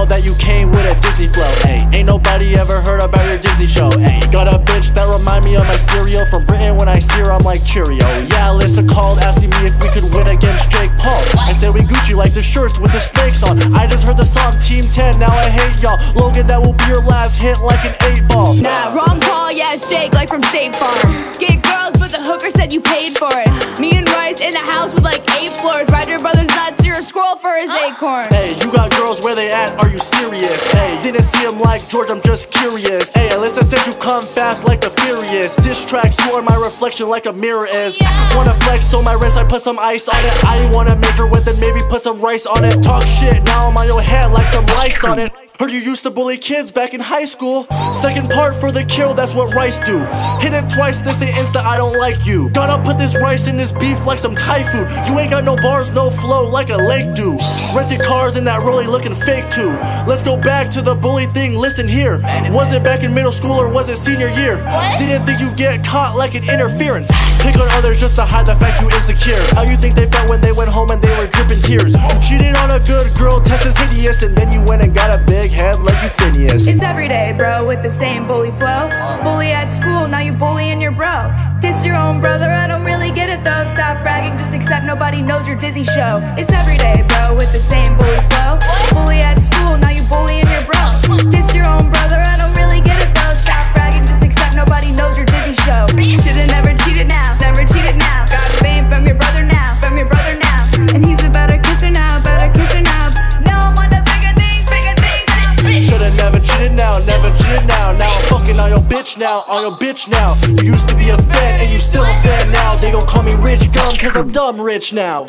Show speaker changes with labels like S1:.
S1: that you came with a Disney flow. Ayy, ain't nobody ever heard about your Disney show. Ayy, got a bitch that remind me of my cereal from Britain. When I see her, I'm like Cheerio. Yeah, Alyssa called asking me if we could win against Jake Paul. I said we Gucci like the shirts with the snakes on. I just heard the song Team 10, now I hate y'all. Logan, that will be your last hit like an 8-ball.
S2: Nah, wrong call, yeah, it's Jake like from State Farm. Get girls, but the hooker said you paid for it. Me and Rice in a house with like 8 floors. Ride your brother's nuts, you're a squirrel for his acorn.
S1: Hey, you got girls, where they at? Are you serious? Hey, didn't see him like George, I'm just curious. Hey, Alyssa said you come fast like the Furious. Diss tracks, you are my reflection like a mirror is. Wanna flex on my wrist, I put some ice on it. I wanna make her with it, maybe put some rice on it. Talk shit, now I'm on your head like some lice on it. Heard you used to bully kids back in high school. Second part for the kill, that's what Rice do. Hit it twice, this ain't insta, I don't like you. Gotta put this rice in this beef like some Thai food. You ain't got no bars, no flow like a lake do. Rented cars in that rollie looking fake too. Let's go back to the bully thing, listen here. Was it back in middle school or was it senior year? Didn't think you get caught like an interference. Pick on others just to hide the fact you insecure. How you think they felt when they went home and they were dripping tears? You cheated on a good girl, test is hideous, and then you went and got a big head like you Phineas.
S2: It's everyday, bro, with the same bully flow. Bully at school, now you bullying your bro. Diss your own brother, I don't really get it though. Stop bragging, just accept nobody knows your Disney show. It's everyday, bro, with the same bully flow. Bully at school, now you bullying your bro. Diss your own brother, I don't really get it though. Stop bragging, just accept nobody knows your Disney show. Should've never cheated now, never cheated now. Got fame from your brother now, from your brother now. And he's a better kisser now, better kisser now. Now I'm on the bigger things now.
S1: Should've never cheated now, never cheated now. Now I'm fucking on your bitch now, on your bitch now. You used to be a fan and you still a fan now. They gon' call me Rich Gum cause I'm dumb rich now.